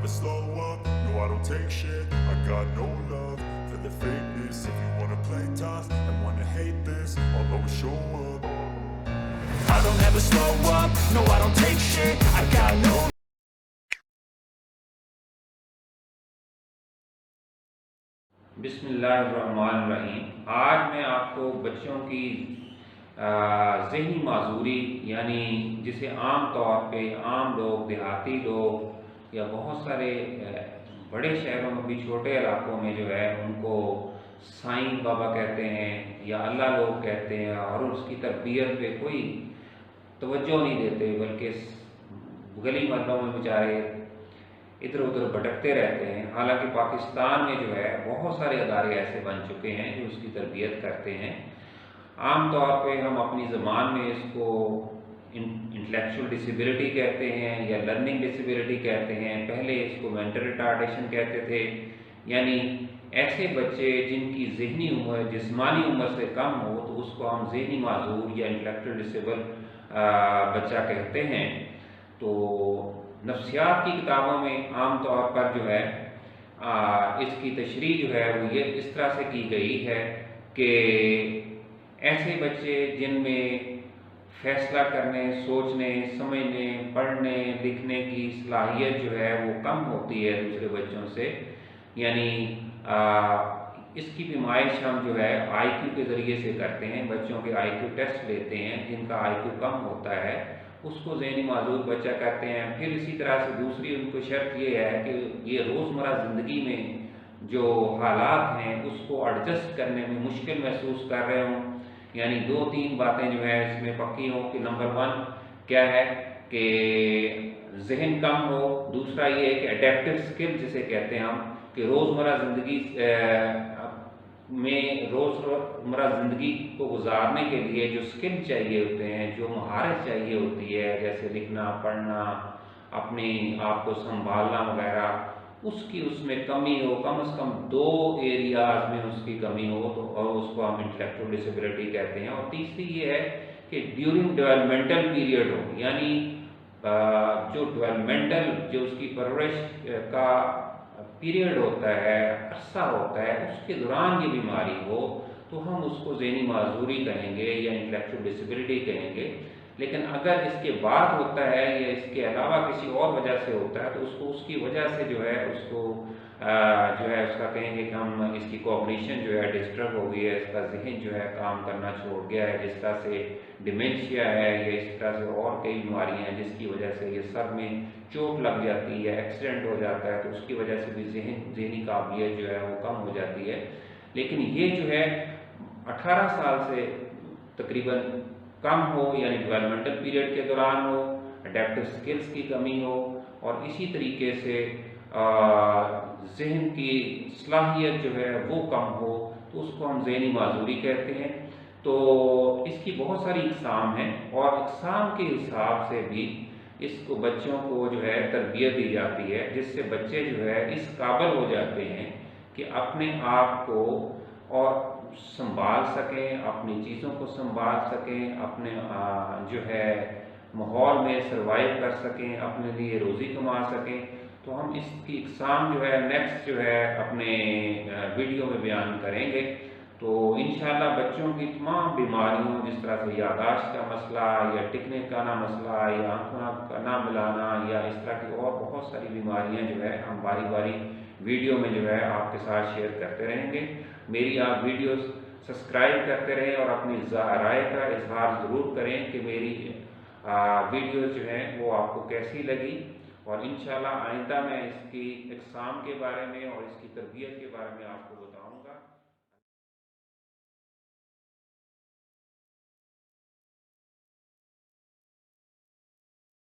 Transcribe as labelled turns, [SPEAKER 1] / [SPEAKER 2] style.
[SPEAKER 1] slow up, no I don't take shit. I got no love for the fakeness. If you wanna play tough and wanna hate this, I'll always show up. I don't ever slow up, no I don't take shit. I got no
[SPEAKER 2] बिस्मिल्लाहिर्रहमानिर्रहीम। आज मैं आपको बच्चों की ज़हनी माजूरी यानी जिसे आम तौर पे आम लोग, देहाती लोग या बहुत सारे बड़े शहरों में भी छोटे इलाकों में जो है उनको साईं बाबा कहते हैं या अल्लाह लोग कहते हैं, और उसकी तरबियत पे कोई तवज्जो नहीं देते, बल्कि गली मोहल्लों में बेचारे इधर उधर भटकते रहते हैं। हालांकि पाकिस्तान में जो है बहुत सारे अदारे ऐसे बन चुके हैं जो उसकी तरबियत करते हैं। आम तौर पे हम अपनी ज़बान में इसको इंटेलेक्चुअल डिसेबिलिटी कहते हैं या लर्निंग डिसेबिलिटी कहते हैं। पहले इसको मेंटल रिटार्डेशन कहते थे, यानी ऐसे बच्चे जिनकी ज़हनी उम्र जिस्मानी उम्र से कम हो तो उसको हम ज़हनी माजूर या इंटेलेक्चुअल डिसेबल बच्चा कहते हैं। तो नफ्सियात की किताबों में आम तौर पर जो है इसकी तशरीह जो है वो ये इस तरह से की गई है कि ऐसे बच्चे जिनमें फैसला करने, सोचने, समझने, पढ़ने, लिखने की सलाहियत जो है वो कम होती है दूसरे बच्चों से, यानी इसकी पेमाइश हम जो है आईक्यू के ज़रिए से करते हैं। बच्चों के आईक्यू टेस्ट लेते हैं, जिनका आईक्यू कम होता है उसको ज़हनी माजूर बच्चा कहते हैं। फिर इसी तरह से दूसरी उनको शर्त ये है कि ये रोज़मर्रा ज़िंदगी में जो हालात हैं उसको एडजस्ट करने में मुश्किल महसूस कर रहे हों, यानी 2-3 बातें जो है इसमें पक्की हों कि नंबर 1 क्या है कि जहन कम हो, दूसरा ये है कि अडेप्टिव स्किल जिसे कहते हैं हम कि रोज़मर्रा ज़िंदगी में रोज़मर्रा ज़िंदगी को गुजारने के लिए जो स्किल चाहिए होते हैं, जो महारत चाहिए होती है, जैसे लिखना, पढ़ना, अपने आप को संभालना वगैरह, उसकी उसमें कमी हो, कम से कम 2 एरियाज़ में उसकी कमी हो तो और उसको हम इंटेलेक्चुअल डिसेबिलिटी कहते हैं। और तीसरी ये है कि ड्यूरिंग डेवलपमेंटल पीरियड हो, यानी जो डेवलपमेंटल जो उसकी परवरिश का पीरियड होता है, अरसा होता है, उसके दौरान ये बीमारी हो तो हम उसको ज़हनी माजूरी कहेंगे या इंटेलेक्चुअल डिसेबिलिटी कहेंगे। लेकिन अगर इसके बाद होता है या इसके अलावा किसी और वजह से होता है तो उसको उसकी वजह से जो है उसको जो है उसका कहेंगे कि हम इसकी कॉग्निशन जो है डिस्टर्ब हो गई है, इसका जहन जो है काम करना छोड़ गया है, जिस तरह से डिमेंशिया है या इस तरह से और कई बीमारियां हैं जिसकी वजह से ये सर में चोट लग जाती है, एक्सीडेंट हो जाता है, तो उसकी वजह से भी जहनी काबिलियत जो है वो कम हो जाती है। लेकिन ये जो है 18 साल से तकरीबन कम हो, यानी डेवलपमेंटल पीरियड के दौरान हो, अडेप्टिव स्किल्स की कमी हो, और इसी तरीके से जहन की सलाहियत जो है वो कम हो तो उसको हम ज़हनी माजूरी कहते हैं। तो इसकी बहुत सारी इकसाम हैं और इकसाम के हिसाब से भी इसको बच्चों को जो है तरबियत दी जाती है, जिससे बच्चे जो है इस काबिल हो जाते हैं कि अपने आप को और संभाल सकें, अपनी चीज़ों को संभाल सकें, अपने जो है माहौल में सर्वाइव कर सकें, अपने लिए रोज़ी कमा सकें। तो हम इसकी इकसाम जो है नेक्स्ट जो है अपने वीडियो में बयान करेंगे। तो इंशाअल्लाह बच्चों की तमाम बीमारियों, जिस तरह से यादाश्त का मसला या टिकने का ना मसला या आंखों का ना मिलाना या इस तरह की और बहुत सारी बीमारियां जो है हम बारी बारी वीडियो में जो है आपके साथ शेयर करते रहेंगे। मेरी आप वीडियोस सब्सक्राइब करते रहें और अपनी राय का इजहार ज़रूर करें कि मेरी वीडियोस जो हैं वो आपको कैसी लगी, और इंशाअल्लाह आइंदा मैं इसकी इक़साम के बारे में और इसकी तरबियत के बारे में आपको बताऊँगा।